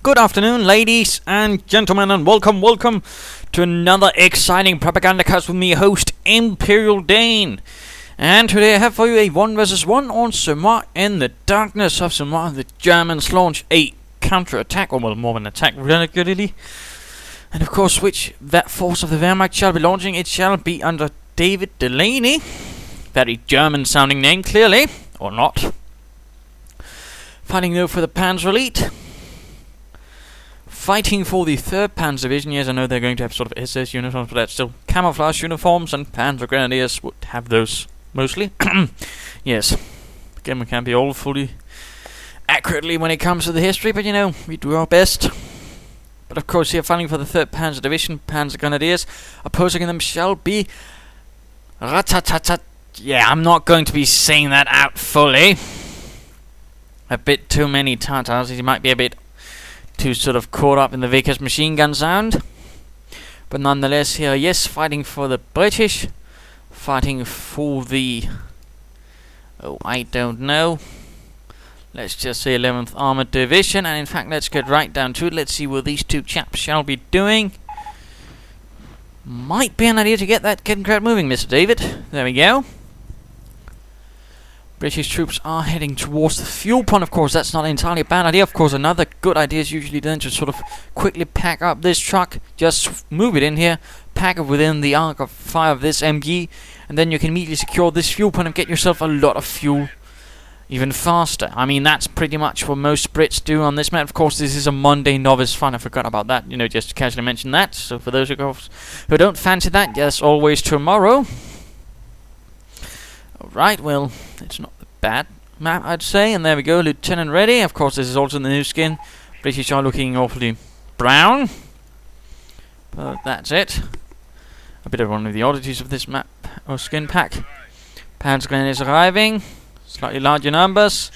Good afternoon, ladies and gentlemen, and welcome to another exciting Propagandacast with me, host Imperial Dane. And today I have for you a 1 vs 1 on Semois. In the darkness of Semois, the Germans launch a counter-attack, or well, more of an attack, really. And of course, which that force of the Wehrmacht shall be launching, it shall be under DavidDelany. Very German-sounding name, clearly, or not. Fighting though for the Panzer Elite. Fighting for the 3rd Panzer Division. Yes, I know they're going to have sort of SS uniforms, but that's still camouflage uniforms, and Panzergrenadiers would have those mostly. Yes. Again, we can't be all fully accurately when it comes to the history, but you know, we do our best. But of course, here fighting for the 3rd Panzer Division, Panzergrenadiers. Opposing them shall be Ratatatatatatata. Yeah, I'm not going to be saying that out fully. A bit too many Tatars. He might be a bit too sort of caught up in the Vickers machine gun sound. But nonetheless, here, yes, fighting for the British. Fighting for the... oh, I don't know. Let's just say 11th Armoured Division. And in fact, let's get right down to it. Let's see what these two chaps shall be doing. Might be an idea to get that kitten crowd moving, Mr. David. There we go. British troops are heading towards the fuel pond. Of course, that's not entirely a bad idea. Of course, another good idea is usually then to sort of quickly pack up this truck, just move it in here, pack it within the arc of fire of this MG, and then you can immediately secure this fuel pond and get yourself a lot of fuel even faster. I mean, that's pretty much what most Brits do on this map. Of course, this is a Monday Novice fun. I forgot about that, you know, just to casually mention that. So for those who don't fancy that, yes, always tomorrow. Alright, well, it's not a bad map, I'd say. And there we go, Lieutenant ready. Of course, this is also the new skin. British are looking awfully brown. But that's it. A bit of one of the oddities of this map, or skin pack. Panzergrenadiers arriving. Slightly larger numbers.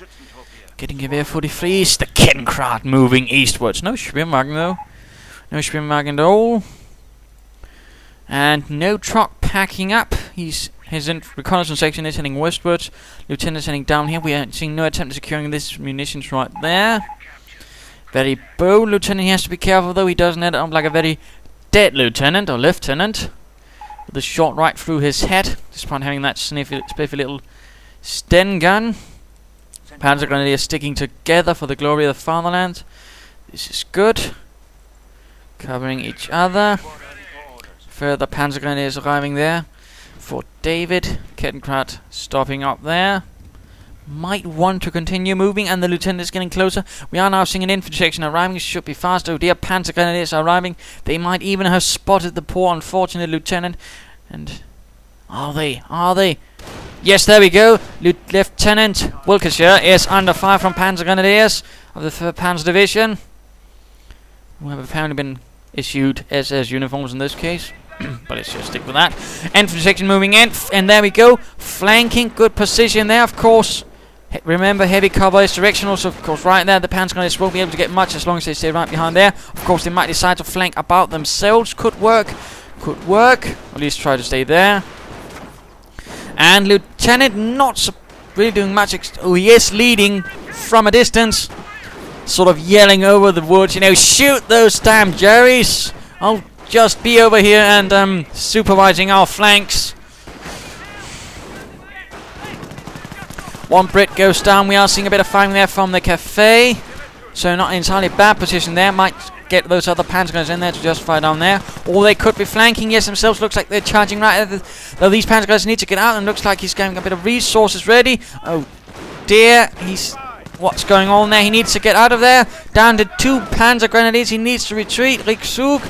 Getting Gewehr 43. The Kettenkraut moving eastwards. No Schwimmwagen though. No Schwimmwagen at all. And no truck packing up. His reconnaissance section is heading westwards. Lieutenant's heading down here. We are seeing no attempt at securing this munitions right there. Very bold lieutenant. He has to be careful though. He doesn't end up like a very dead lieutenant or lieutenant. With a shot right through his head. Despite having that spiffy little Sten gun. Panzergrenadiers sticking together for the glory of the fatherland. This is good. Covering each other. Further Panzergrenadiers arriving there. For David, Kettenkraut stopping up there. Might want to continue moving, and the lieutenant is getting closer. We are now seeing an infantry section arriving. Should be fast. Oh dear, Panzergrenadiers are arriving. They might even have spotted the poor unfortunate lieutenant. And are they? Yes, there we go. Lieutenant Wiltshire is under fire from Panzergrenadiers of the 3rd Panzer Division, who have apparently been issued SS uniforms in this case. But let's just stick with that. Infantry section moving in, and there we go. Flanking, good position there, of course. Remember, heavy cover is directional, so of course right there the Panzergrenadiers won't be able to get much as long as they stay right behind there. Of course, they might decide to flank about themselves. Could work. At least try to stay there. And Lieutenant not really doing much. Oh, he is leading from a distance. Sort of yelling over the woods, you know, shoot those damn Jerrys. I'll just be over here and supervising our flanks. One Brit goes down. We are seeing a bit of firing there from the cafe. So not entirely bad position there. Might get those other Panzergrenadiers in there to justify down there. Or they could be flanking. Yes, themselves. Looks like they're charging right at though these Panzergrenadiers need to get out, and looks like he's getting a bit of resources ready. Oh dear, what's going on there? He needs to get out of there. Down to 2 Panzergrenadiers. He needs to retreat. Rückzug,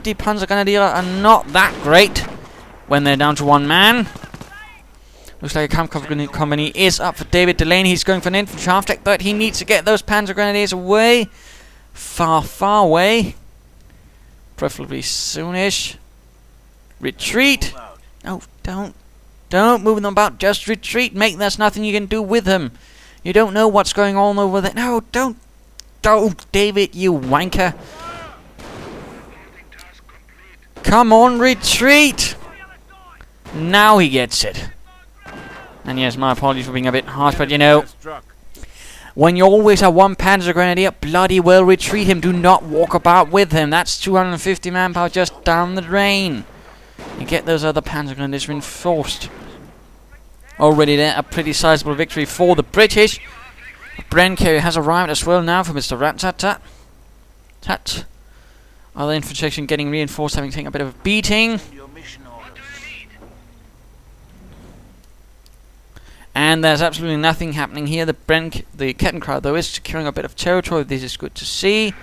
the Panzergrenadier are not that great when they're down to 1 man. Looks like a camp company is up for DavidDelany. He's going for an infantry half-tech, but he needs to get those Panzergrenadiers away. Far away. Preferably soonish. Retreat. No, don't move them about. Just retreat, mate. There's nothing you can do with them. You don't know what's going on over there. No, don't, David, you wanker. Come on, retreat. Now he gets it. And yes, my apologies for being a bit harsh, but you know, When you always have one Panzergrenadier, bloody well retreat him. Do not walk about with him. That's 250 manpower just down the drain. You get those other Panzergrenadiers reinforced. Already there, a pretty sizable victory for the British. A Bren carrier has arrived as well now for Mr. Ratatatatatat. Other infantry section getting reinforced, having taken a bit of a beating. And there's absolutely nothing happening here. The Kettenkrauth, though, is securing a bit of territory. This is good to see.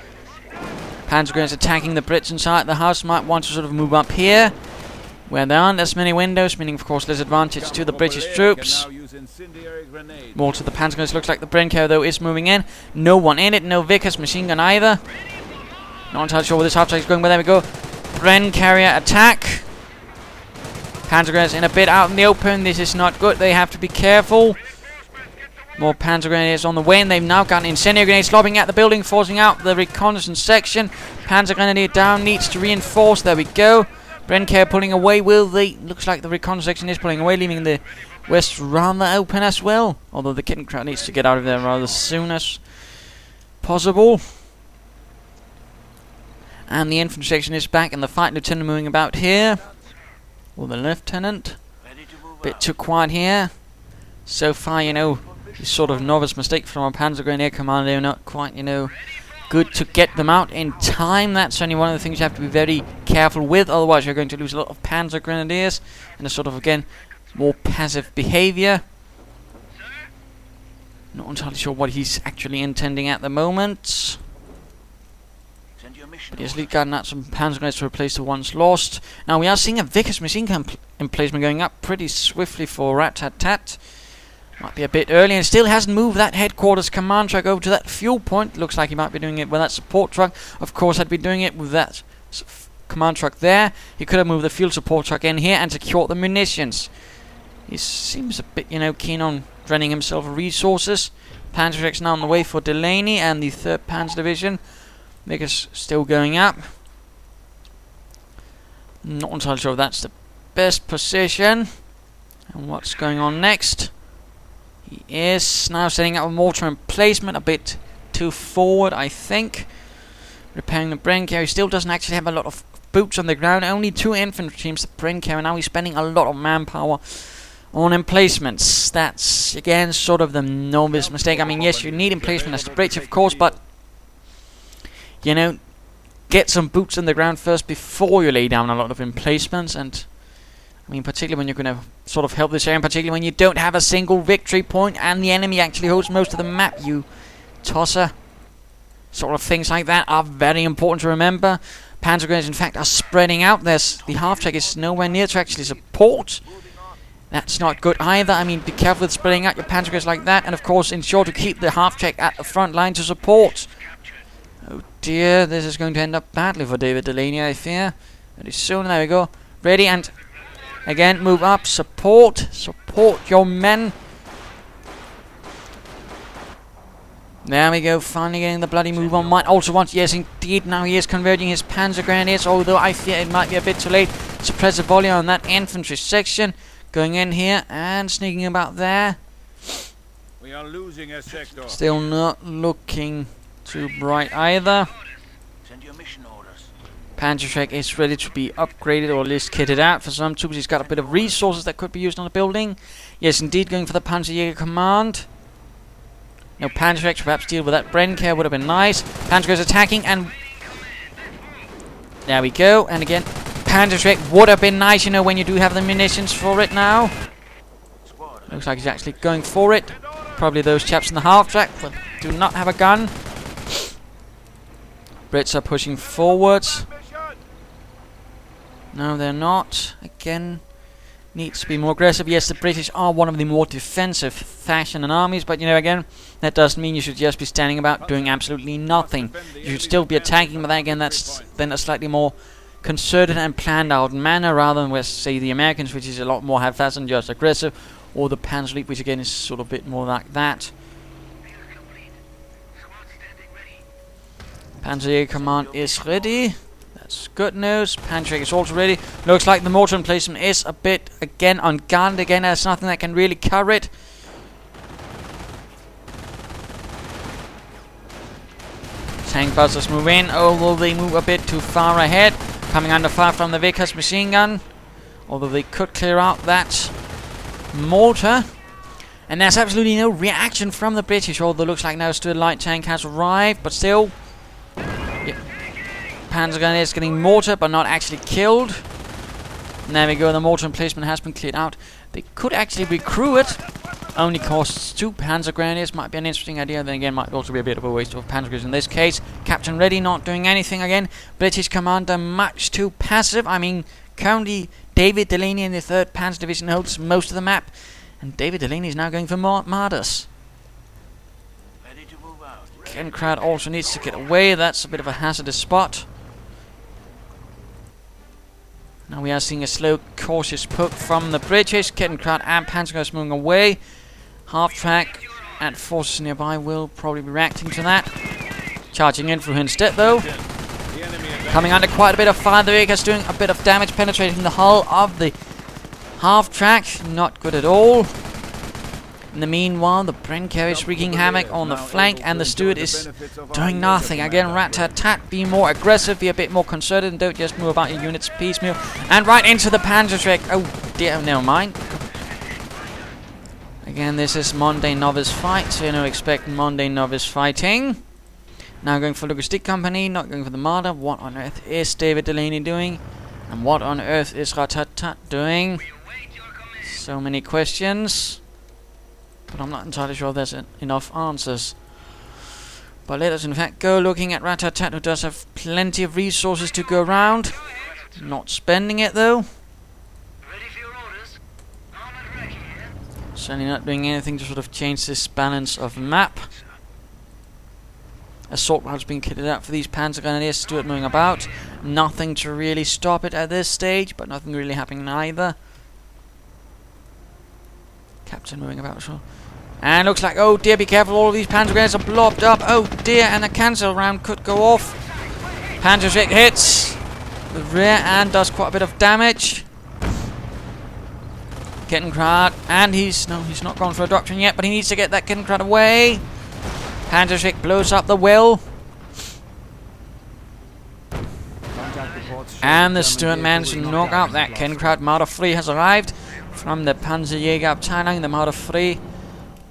Panzergrenadiers attacking the Brits inside the house. Might want to sort of move up here, where there aren't as many windows, meaning, of course, less advantage to the British troops. More to the Panzergrenadiers. Looks like the Bren carrier, though, is moving in. No one in it. No Vickers machine gun either. Not entirely sure where this half-track is going, but there we go. Bren carrier attack. Panzergrenadiers in a bit out in the open. This is not good. They have to be careful. More Panzergrenadiers on the way, and they've now got an incendiary grenade lobbing at the building, forcing out the reconnaissance section. Panzergrenadier down, needs to reinforce. There we go. Bren carrier pulling away. Looks like the reconnaissance section is pulling away, leaving the west rather open as well. Although the Kettenkrauth needs to get out of there rather soon as possible. And the infantry section is back, and the fight lieutenant moving about here. Or the lieutenant. Bit too quiet here. So far, this sort of novice mistake from our Panzergrenadier commander, not quite, good to get them out in time. That's only one of the things you have to be very careful with. Otherwise, you're going to lose a lot of Panzergrenadiers and a sort of, again, more passive behavior. Not entirely sure what he's actually intending at the moment. But he's gotten out some Panzergrenadiers to replace the ones lost. Now we are seeing a Vickers machine gun emplacement going up pretty swiftly for Ratatat. Might be a bit early, and still hasn't moved that headquarters command truck over to that fuel point. Looks like he might be doing it with that support truck. Of course, had been doing it with that command truck there. He could have moved the fuel support truck in here and secured the munitions. He seems a bit, keen on draining himself of resources. Panzer X now on the way for Delany and the 3rd Panzer Division. Vickers still going up. Not entirely sure if that's the best position. And what's going on next? He is now setting up a mortar emplacement a bit too forward, I think. Repairing the Bren carrier. He still doesn't actually have a lot of boots on the ground. Only 2 infantry teams. The Bren carrier. Now he's spending a lot of manpower on emplacements. That's, again, sort of the novice mistake. I mean, yes, you need emplacement as the British, of course, but get some boots on the ground first before you lay down a lot of emplacements. And I mean, particularly when you're going to sort of help this area, and particularly when you don't have a single victory point and the enemy actually holds most of the map, you tosser. Sort of things like that are very important to remember. Panzergrenadiers, in fact, are spreading out. The half-track is nowhere near to actually support. That's not good either. I mean, be careful with spreading out your Panzergrenadiers like that, and of course ensure to keep the half-track at the front line to support. Oh dear, this is going to end up badly for DavidDelany, I fear. Very soon, there we go. Ready, and again, move up, support your men. There we go, finally getting the bloody move on. Might also want, yes indeed, now he is converging his Panzergrenadiers, although I fear it might be a bit too late. Suppress the volley on that infantry section. Going in here and sneaking about there. We are losing a sector. Still not looking too bright either. Send your mission orders. Panzergrenadier is ready to be upgraded or at least kitted out for some troops. He's got a bit of resources that could be used on the building. Yes, indeed, going for the Panzerjäger command. No, Panzergrenadier perhaps deal with that Bren carrier would have been nice. Panzergrenadier is attacking, and there we go. And again, Panzergrenadier would have been nice, when you do have the munitions for it now. Looks like he's actually going for it. Probably those chaps in the half-track do not have a gun. Brits are pushing forwards. No, they're not. Again, needs to be more aggressive. Yes, the British are one of the more defensive thrashing armies, but again, that doesn't mean you should just be standing about doing absolutely nothing. You should still be attacking, but then again, that's then a slightly more concerted and planned out manner, rather than with, say, the Americans, which is a lot more haphazard and just aggressive, or the Panzer Elite, which again is sort of a bit more like that. Panzerjäger command is ready. That's good news. Panzerjäger is also ready. Looks like the mortar emplacement is a bit, again, unguarded. Again, there's nothing that can really cover it. Tank buzzers move in, although they move a bit too far ahead. Coming under fire from the Vickers machine gun. Although they could clear out that mortar. And there's absolutely no reaction from the British, although it looks like now still a light tank has arrived, but still. Yep. Panzergrenadier is getting mortar, but not actually killed. And there we go, the mortar emplacement has been cleared out. They could actually recruit it. Only costs 2 Panzergrenadiers. Might be an interesting idea, then again might also be a bit of a waste of Panzergrenadiers in this case. Captain ready, not doing anything again. British commander much too passive. I mean, currently DavidDelany in the 3rd Panzer Division holds most of the map. And DavidDelany is now going for martyrs. Ready to move out. Kenkrad also needs to get away. That's a bit of a hazardous spot. Now we are seeing a slow, cautious poke from the British. Kenkrad and Panzergrenadiers moving away. Half-track and forces nearby will probably be reacting to that. Charging in through instead, though. Coming under quite a bit of fire. The Vickers doing a bit of damage, penetrating the hull of the half-track. Not good at all. In the meanwhile, the Brenker is wreaking havoc on the flank, and the Steward is doing nothing. Again, Ratatat, be more aggressive, be a bit more concerted, and don't just move about your units piecemeal. And right into the Panzergrenadier. Oh dear, never mind. Again, this is Monday Novice fight, so you know, expect Monday Novice fighting. Now going for Logistic Company, not going for the Marder. What on earth is DavidDelany doing? And what on earth is Ratatat doing? So many questions. But I'm not entirely sure there's enough answers. But let us in fact go looking at Ratatat, who does have plenty of resources to go around. Not spending it though. Certainly not doing anything to sort of change this balance of map. Assault routes being kitted out for these Panzergrenadiers. Steward moving about. Nothing to really stop it at this stage, but nothing really happening either. Captain moving about as well. And looks like, oh dear, be careful, all of these Panzergrenadiers are blobbed up. Oh dear, and the cancel round could go off. Panzergrenadier hits the rear and does quite a bit of damage. Kettenkrad, and he's not gone for a doctrine yet, but he needs to get that Kettenkrad away. Panzergrenadier blows up the well. And the Steward managed to knock out that Kettenkrad. Marder 3 has arrived from the Panzerjägerabteilung. The Marder 3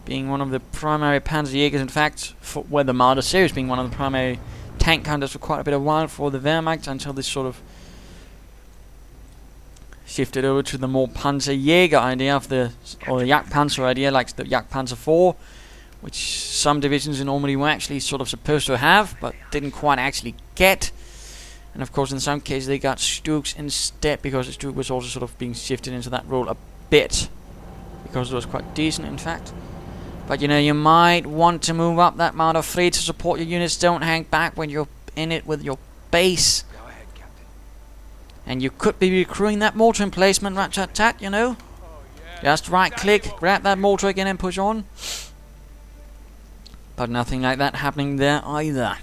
being one of the primary Panzerjägers, in fact, for the Marder series being one of the primary tank hunters for quite a bit of while for the Wehrmacht, until this sort of shifted over to the more Panzerjäger idea of the Jagdpanzer idea, like the Jagdpanzer 4, which some divisions normally were actually sort of supposed to have, but didn't quite actually get. And of course, in some cases, they got Stuks instead, because the Stuk was also sort of being shifted into that role a bit, because it was quite decent, in fact. But you know, you might want to move up that Marder 3 to support your units. Don't hang back when you're in it with your base. Go ahead, Captain. And you could be recruiting that mortar emplacement, Ratatat, you know. Just right click, grab that mortar again and push on. But nothing like that happening there either.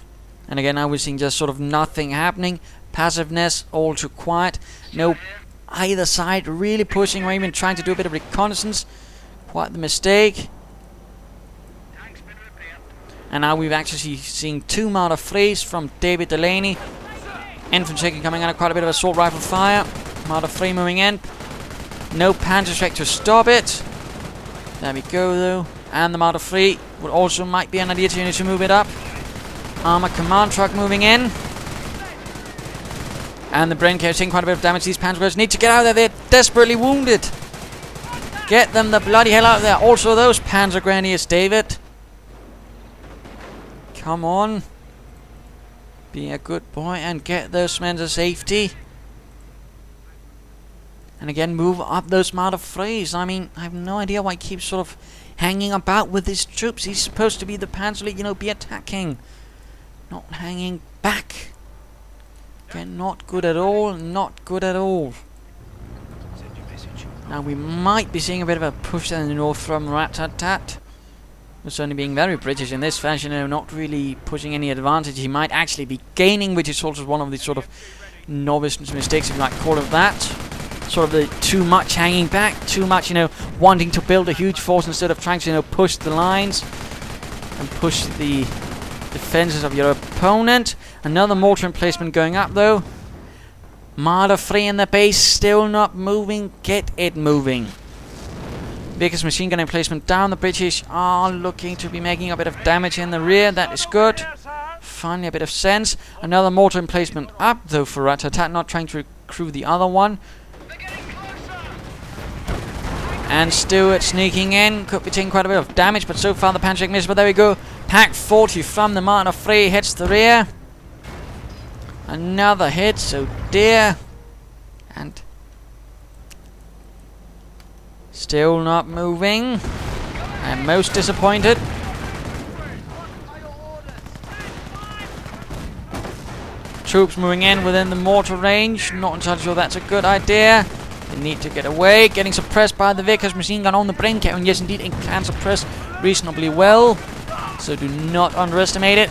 And again, now we're seeing just sort of nothing happening. Passiveness, all too quiet. No either side really pushing or even trying to do a bit of reconnaissance. Quite the mistake. And now we've actually seen 2 Marder 3s from DavidDelany. Infantry coming under quite a bit of assault rifle fire. Marder 3 moving in. No Panzergrenadier to stop it. There we go though. And the Marder 3 would also might be an idea to move it up. Armored command truck moving in. And the Brenker is taking quite a bit of damage. These Panzergrenadiers need to get out of there. They're desperately wounded. Get them the bloody hell out of there. Also those Panzergrenadiers, David. Come on. Be a good boy and get those men to safety. And again, move up those Marder 3s. I mean, I have no idea why he keeps sort of hanging about with his troops. He's supposed to be the Panzer Elite, you know, be attacking. Not hanging back. Again, not good at all. Not good at all. Now we might be seeing a bit of a push in the north from Ratatat. Certainly being very British in this fashion, you know, not really pushing any advantage. He might actually be gaining, which is also one of the sort of novice mistakes, if you might call it that. Sort of the too much hanging back, too much, you know, wanting to build a huge force instead of trying to, you know, push the lines and push the defenses of your opponent. Another mortar emplacement going up though. Marder 3 in the base, still not moving. Get it moving. Vickers machine gun emplacement down. The British are looking to be making a bit of damage in the rear. That is good. Finally a bit of sense. Another mortar emplacement up though for Ratatat, not trying to recruit the other one. And Stewart sneaking in. Could be taking quite a bit of damage, but so far the Panzer missed. But there we go. Pack 40 from the Marder 3 hits the rear. Another hit, so dear. And still not moving. I'm most disappointed. Troops moving in within the mortar range. Not entirely sure that's a good idea. They need to get away. Getting suppressed by the Vickers machine gun on the brink. And yes, indeed, it can suppress reasonably well. So do not underestimate it.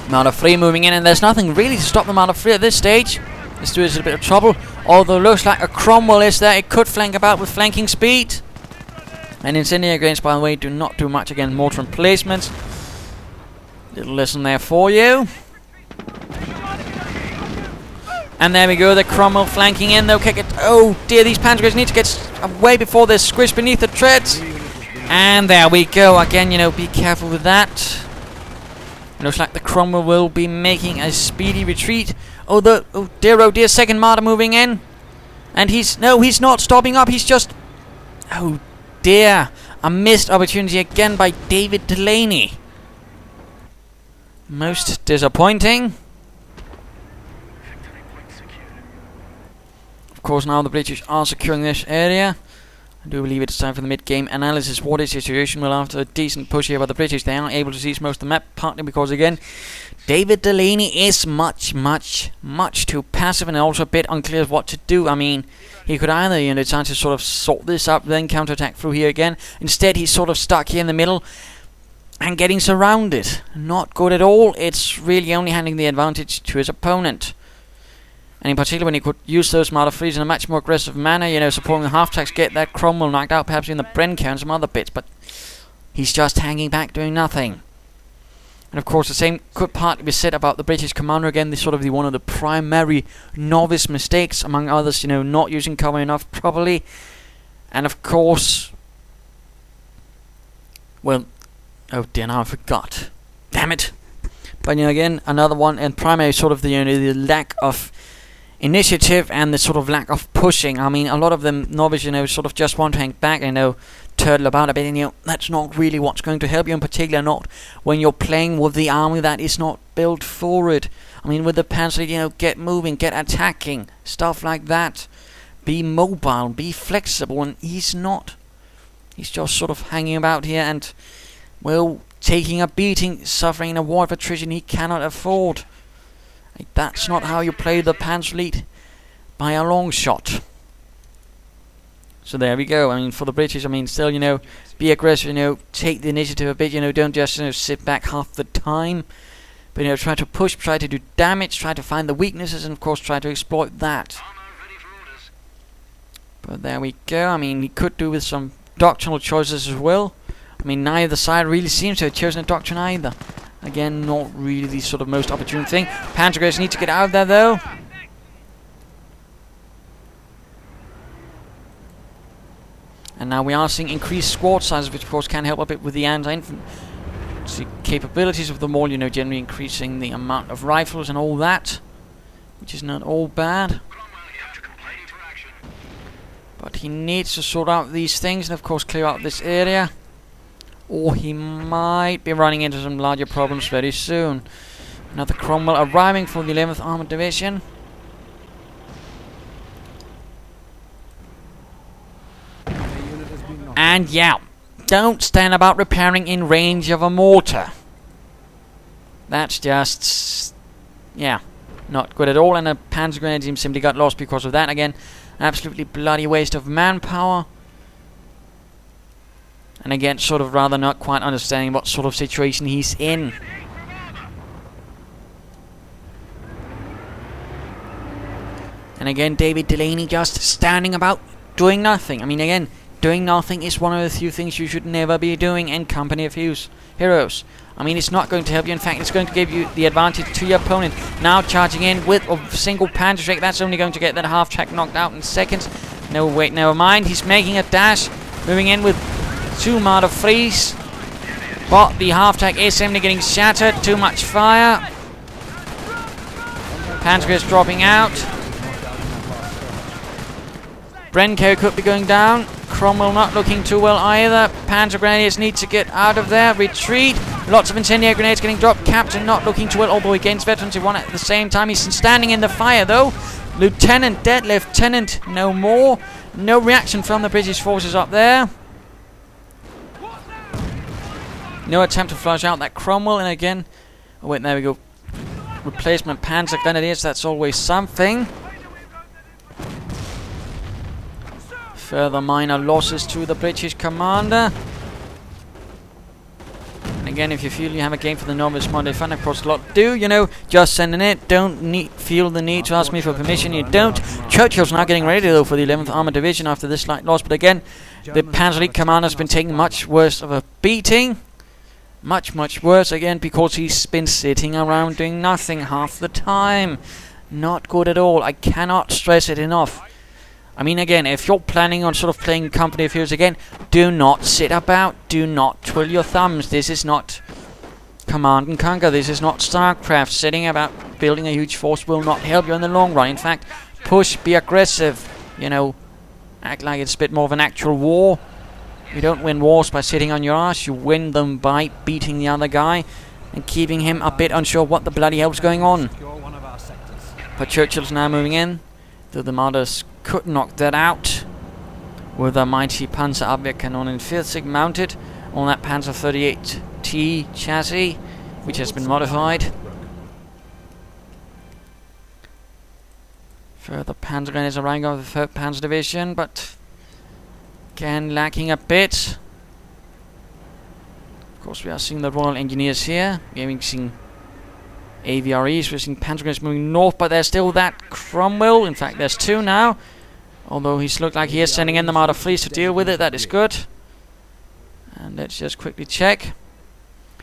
Marder 3 moving in, and there's nothing really to stop the Marder 3 at this stage. This dude is in a bit of trouble. Although it looks like a Cromwell is there. It could flank about with flanking speed. And incendiary grenades, by the way, do not do much against mortar emplacements. Little lesson there for you. And there we go, the Cromwell flanking in. They'll kick it. Oh dear, these Panzergrenadiers need to get away before they're squished beneath the treads. And there we go. Again, you know, be careful with that. Looks like the Cromwell will be making a speedy retreat. Oh dear, second Marder moving in. And he's not stopping up. He's just... Oh dear. A missed opportunity again by DavidDelany. Most disappointing. Of course, now the British are securing this area. I do believe it's time for the mid-game analysis. What is the situation? Well, after a decent push here by the British, they are able to seize most of the map, partly because, again, DavidDelany is much too passive and also a bit unclear what to do. I mean, he could either, you know, decide to sort of sort this up, then counterattack through here again. Instead, he's sort of stuck here in the middle and getting surrounded. Not good at all. It's really only handing the advantage to his opponent. And in particular, when he could use those Marder 3s in a much more aggressive manner, you know, supporting the half-tracks, get that Cromwell knocked out, perhaps in the Brenker and some other bits, but he's just hanging back, doing nothing. And of course, the same could partly be said about the British commander. Again, this sort of one of the primary novice mistakes, among others, you know, not using cover enough properly. And of course, well, oh dear, now I forgot. Damn it! But you know, again, another one, and primary sort of the, you know, the lack of initiative and the sort of lack of pushing. I mean, a lot of them novice, you know, sort of just want to hang back, you know, turtle about a bit, and you know, that's not really what's going to help you, in particular not when you're playing with the army that is not built for it. I mean, with the Panzer Elite, you know, get moving, get attacking, stuff like that. Be mobile, be flexible, and he's not. He's just sort of hanging about here and, well, taking a beating, suffering a war of attrition he cannot afford. That's not how you play the Panzer Elite by a long shot. So there we go. I mean, for the British, I mean, still, you know, be aggressive, you know, take the initiative a bit, you know, don't just, you know, sit back half the time. But, you know, try to push, try to do damage, try to find the weaknesses, and of course try to exploit that. But there we go. I mean, he could do with some doctrinal choices as well. I mean, neither side really seems to have chosen a doctrine either. Again, not really the sort of most opportune thing. Panzergrenadiers need to get out of there, though. And now we are seeing increased squad sizes, which of course can help a bit with the anti-infantry capabilities of them all, you know, generally increasing the amount of rifles and all that, which is not all bad. But he needs to sort out these things and of course clear out this area, or he might be running into some larger problems very soon. Another Cromwell arriving from the 11th Armoured Division. And yeah, don't stand about repairing in range of a mortar. That's just, yeah, not good at all. And the Panzergrenadier team simply got lost because of that. Again, absolutely bloody waste of manpower. And again, sort of rather not quite understanding what sort of situation he's in. And again, DavidDelany just standing about doing nothing. I mean, again, Doing nothing is one of the few things you should never be doing in company of heroes. I mean, it's not going to help you. In fact, it's going to give you the advantage to your opponent. Now charging in with a single Panzer strike. That's only going to get that half track knocked out in seconds. No, wait, never mind. He's making a dash. Moving in with 2 Marder Freeze. But the half track is simply getting shattered. Too much fire. Panzer is dropping out. Brenko could be going down. Cromwell not looking too well either. Panzergrenadiers need to get out of there. Retreat. Lots of incendiary grenades getting dropped. Captain not looking too well, although against veterans he won at the same time. He's standing in the fire though. Lieutenant, dead lieutenant, no more. No reaction from the British forces up there. No attempt to flush out that Cromwell, and again, oh wait, there we go. Replacement Panzergrenadiers, that's always something. Further minor losses to the British commander. And again, if you feel you have a game for the Novice Monday Fun, of course a lot do, you know, just sending it. Don't feel the need to ask me for permission, you don't. Churchill's now getting ready though for the 11th Armoured Division after this slight loss, but again, the Panzer Elite commander's been taking much worse of a beating. Much worse, again, because he's been sitting around doing nothing half the time. Not good at all. I cannot stress it enough. I mean, again, if you're planning on sort of playing Company of Heroes again, do not sit about. Do not twiddle your thumbs. This is not Command and Conquer. This is not StarCraft. Sitting about building a huge force will not help you in the long run. In fact, push, be aggressive. You know, act like it's a bit more of an actual war. You don't win wars by sitting on your ass. You win them by beating the other guy and keeping him a bit unsure what the bloody hell's going on. But Churchill's now moving in, though the Marders could knock that out with a mighty Panzer Abwehrkanone in 40 mounted on that Panzer 38T chassis, which has been modified. Further Panzergrenadiers arriving of the 3rd Panzer Division, but again lacking a bit. Of course, we are seeing the Royal Engineers here. We are seeing AVREs. We're seeing Panzergrenadiers moving north, but there's still that Cromwell. In fact, there's 2 now. Although he's looked like he is sending in the Marder Fleets to deal with it. That is good. And let's just quickly check.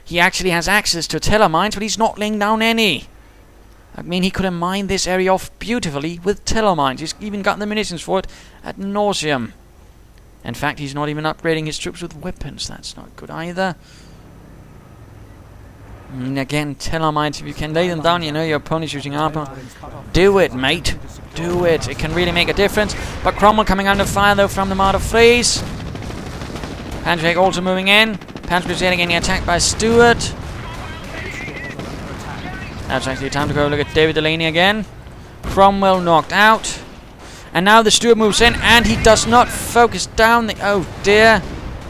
He actually has access to telemines, but he's not laying down any. I mean, he could have mined this area off beautifully with telemines. He's even got the munitions for it ad nauseum. In fact, he's not even upgrading his troops with weapons. That's not good either. And again, telemines, if you can lay them down, you know your opponent's using armor. Do it, mate. Do it. It can really make a difference. But Cromwell coming under fire, though, from the Marder Fleets. Panzer also moving in. Panzer Crusader getting attacked by Stuart. That's actually time to go look at DavidDelany again. Cromwell knocked out. And now the Stuart moves in, and he does not focus down the... Oh, dear.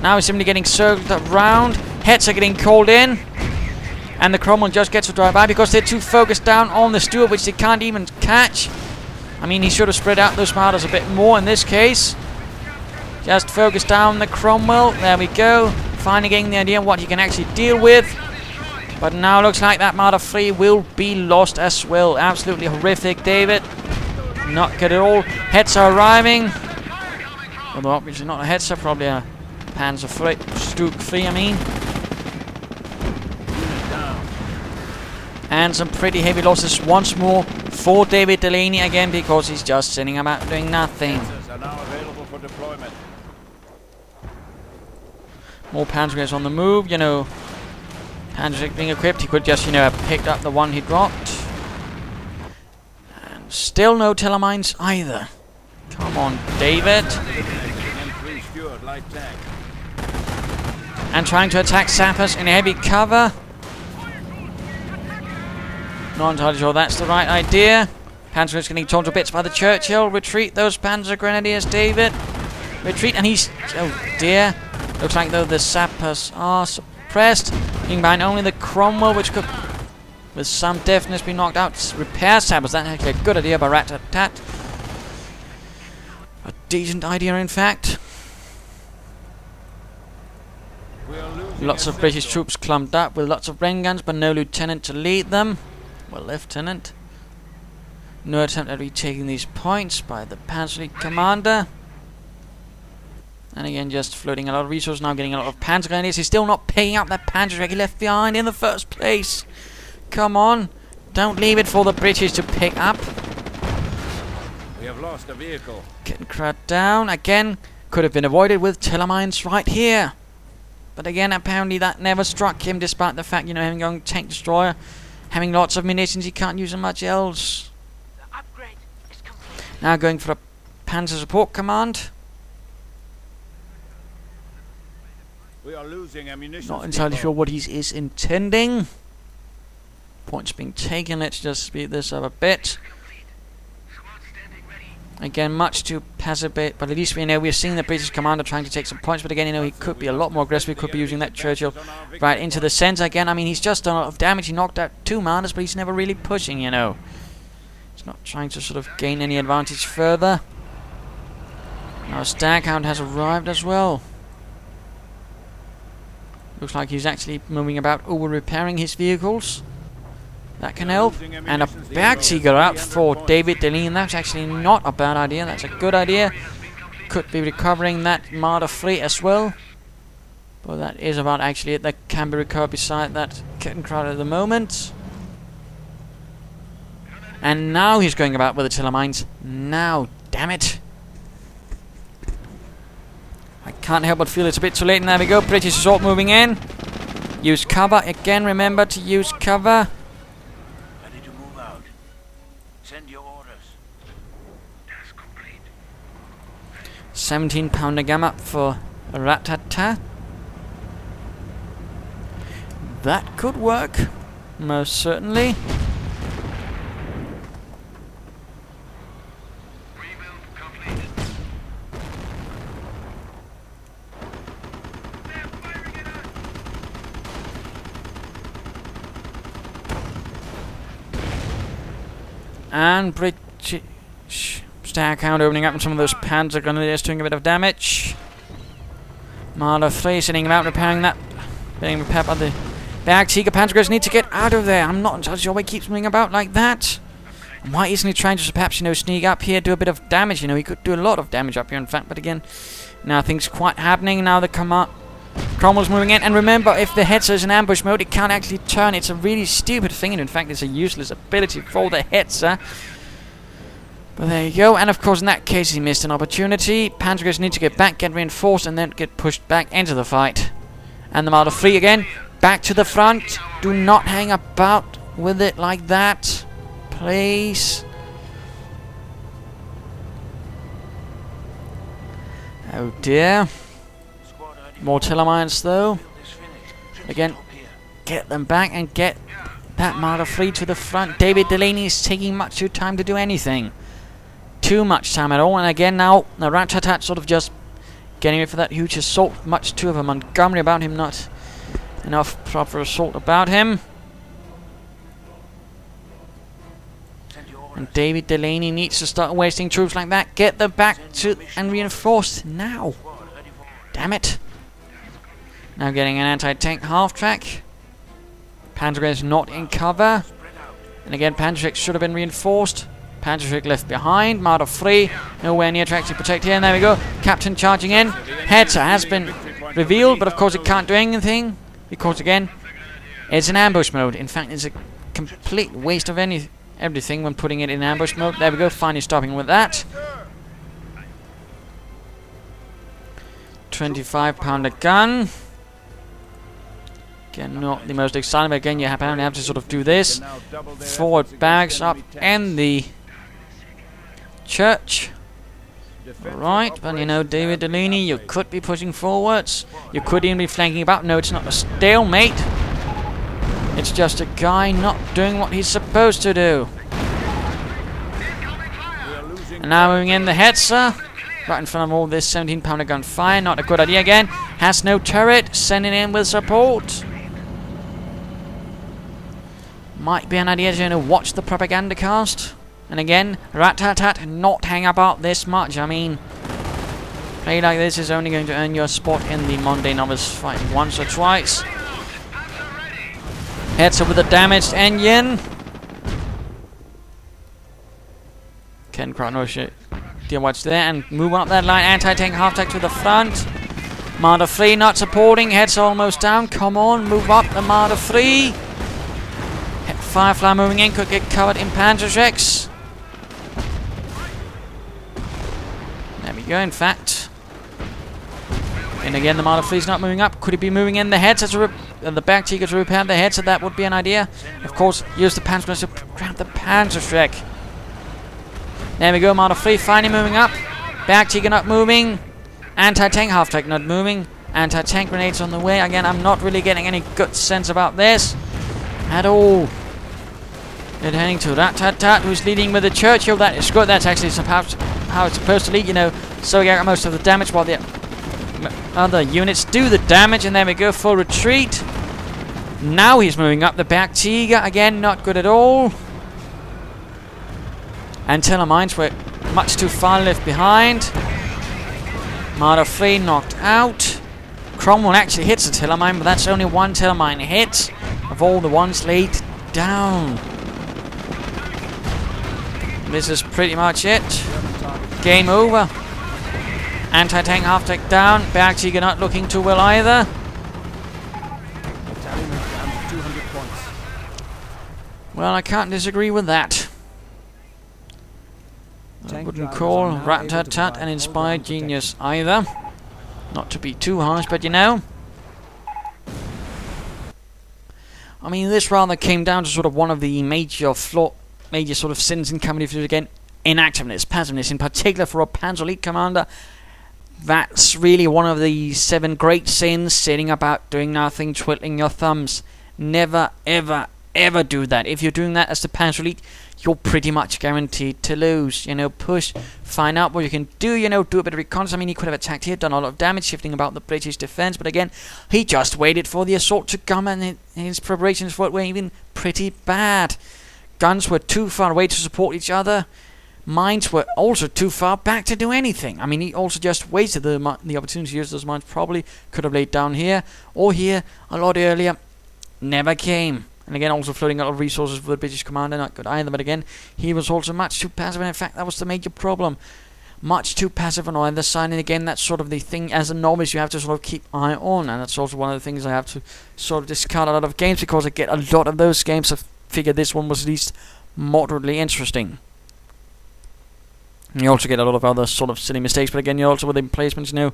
Now he's simply getting circled around. Heads are getting called in. And the Cromwell just gets to drive by because they're too focused down on the Stuart, which they can't even catch. I mean, he should have spread out those Marders a bit more in this case. Just focus down the Cromwell. There we go. Finally getting the idea of what he can actually deal with. But now looks like that Marder 3 will be lost as well. Absolutely horrific, David. Not good at all. Heads are arriving. Although obviously not a heads, probably a Panzer 3, Stuke 3, I mean. And some pretty heavy losses once more for DavidDelany again, because he's just sitting about doing nothing. More Panzergrenadiers on the move, you know. Panzer being equipped, he could just, you know, have picked up the one he dropped. And still no telemines either. Come on, David. And trying to attack sappers in heavy cover. Not entirely sure that's the right idea. Panzergrenadiers getting torn to bits by the Churchill. Retreat those Panzergrenadiers, David. Retreat, and he's... Oh dear. Looks like though the sappers are suppressed. Being behind only the Cromwell, which could, with some deftness, be knocked out. Repair sappers. That's actually a good idea by Ratatat. A decent idea, in fact. Lots of British troops clumped up with lots of rain guns, but no lieutenant to lead them. Well, lieutenant. No attempt at retaking these points by the Panzer Elite commander. And again, just floating a lot of resources now, getting a lot of Panzergrenadiers. He's still not picking up that Panzer he left behind in the first place. Come on. Don't leave it for the British to pick up. We have lost a vehicle. Getting crowd down. Again, could have been avoided with tiller mines right here. But again, apparently that never struck him, despite the fact, having a tank destroyer, having lots of munitions, he can't use them much else. The upgrade is complete. Now going for a Panzer support command. We are losing ammunition. Not entirely sure what he is intending. Points being taken. Let's just speed this up a bit. Again, much too passive, but at least we know we're seeing the British commander trying to take some points. But again, he could be a lot more aggressive. He could be using that Churchill right into the center again. I mean, he's just done a lot of damage. He knocked out 2 miners, but he's never really pushing, He's not trying to sort of gain any advantage further. Now Staghound has arrived as well. Looks like he's actually moving about over repairing his vehicles. That can help. And a Bergtiger out for DavidDelany. That's actually not a bad idea. That's a good idea. Could be recovering that Marder fleet as well. But that is about actually it that can be recovered beside that kitten crowd at the moment. And now he's going about with the tiller mines. Now, damn it. I can't help but feel it's a bit too late. And there we go. British assault moving in. Use cover. Again, remember to use cover. Ready to move out. Send your orders. Task complete. 17-pounder gamma for Ratatatatatatata. That could work. Most certainly. And British Staghound opening up on some of those Panzergrenadiers, doing a bit of damage. Marder 3 sitting about repairing that. Being repaired by the Bergtiger. Panzergrenadiers need to get out of there. I'm not entirely sure why he keeps moving about like that. And why isn't he trying to perhaps, sneak up here, do a bit of damage? He could do a lot of damage up here, in fact. But again, nothing's quite happening. Now the Cromwell's moving in. And remember, if the Hetzer is in ambush mode, it can't actually turn. It's a really stupid thing. And in fact, it's a useless ability for the Hetzer. But there you go. And of course, in that case, he missed an opportunity. Panzergrenadiers need to get back, get reinforced, and then get pushed back into the fight. And the Marder 3 again. Back to the front. Do not hang about with it like that. Please. Oh dear. More tiller mines though. Again, get them back and get that Marder 3 to the front. DavidDelany is taking much too time to do anything. Too much time at all. And again now, the Ratatat sort of just getting ready for that huge assault. Much too of a Montgomery about him, not enough proper assault about him. And DavidDelany needs to start wasting troops like that. Get them back to and reinforced now. Damn it. Now getting an anti-tank half-track. Panzergrenadiers not in cover. And again, Panzergrenadiers should have been reinforced. Panzergrenadier left behind. Marder 3 nowhere near to actually protect here. And there we go. Captain charging in. Hetzer has been revealed, but of course it can't do anything. Because again, it's in ambush mode. In fact, it's a complete waste of everything when putting it in ambush mode. There we go. Finally stopping with that. 25-pounder gun. Again, not the most exciting, but again, you apparently have to sort of do this. Forward barracks up in the church. Right, but DavidDelany, you could be pushing forwards. You could even be flanking about. No, it's not a stalemate. It's just a guy not doing what he's supposed to do. And now moving in the Hetzer. Right in front of all this 17-pounder gun fire. Not a good idea again. Has no turret. Sending in with support. Might be an idea to watch the Propagandacast. And again, Ratatat, not hang about this much. I mean, play like this is only going to earn you a spot in the Monday Novice fight once or twice. Hetzer with a damaged engine. Ken Crowd, no shit. dear what's there, and move up that line. Anti-tank half-tank to the front. Marder 3 not supporting. Head's almost down. Come on, move up the Marder 3. Firefly moving in, could get covered in Panzergrenadiers. There we go, in fact. And again, the Marder 3 is not moving up. Could it be moving in the heads as the back Tiger to repair the heads? So that would be an idea. Of course, use the Panzer to grab the Panzergrenadier. There we go, Marder 3 finally moving up. Back Tiger not moving. Anti-tank half-tank not moving. Anti-tank grenades on the way. Again, I'm not really getting any good sense about this at all. They're heading to Ratatatatatat, who's leading with the Churchill. That is good. That's actually how it's supposed to lead, you know. So we get most of the damage while the other units do the damage. And there we go, full retreat. Now he's moving up the back Tiger. Again, not good at all. Antenna mines were much too far left behind. Marder 3 knocked out. Cromwell actually hits a Tellermine, but that's only one Tellermine hit of all the ones laid down. This is pretty much it. Game over. Anti-tank half-tank down. Back Tiger not looking too well either. Well, I can't disagree with that. I wouldn't call Ratatat an inspired genius either. Not to be too harsh, but you know. I mean, this rather came down to sort of one of the major sort of sins in Company 50 again. Inactiveness, passiveness, in particular for a Panzer Elite commander. That's really one of the 7 great sins, sitting about doing nothing, twiddling your thumbs. Never, ever, ever do that. If you're doing that as the Panzer Elite, you're pretty much guaranteed to lose. You know, push, find out what you can do, you know, do a bit of reconnaissance. I mean, he could have attacked here, done a lot of damage, shifting about the British defense, but again, he just waited for the assault to come, and his preparations for it were even pretty bad. Guns were too far away to support each other. Mines were also too far back to do anything. I mean, he also just wasted the opportunity to use those mines. Probably could have laid down here or here a lot earlier. Never came. And again, also floating a lot of resources for the British commander. Not good either. But again, he was also much too passive. And in fact, that was the major problem. Much too passive on either side. And again, that's sort of the thing as a novice you have to sort of keep eye on. And that's also one of the things I have to sort of discard a lot of games, because I get a lot of those games. I figured this one was at least moderately interesting. You also get a lot of other sort of silly mistakes, but again, you also with the emplacements, you know,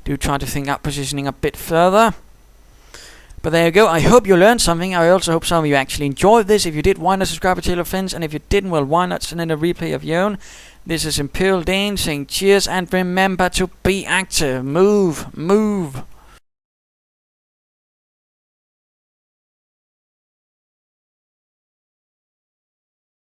do try to think up positioning a bit further. But there you go. I hope you learned something. I also hope some of you actually enjoyed this. If you did, why not subscribe to Tale of Friends? And if you didn't, well, why not send in a replay of your own? This is Imperial Dane saying cheers, and remember to be active. Move, move.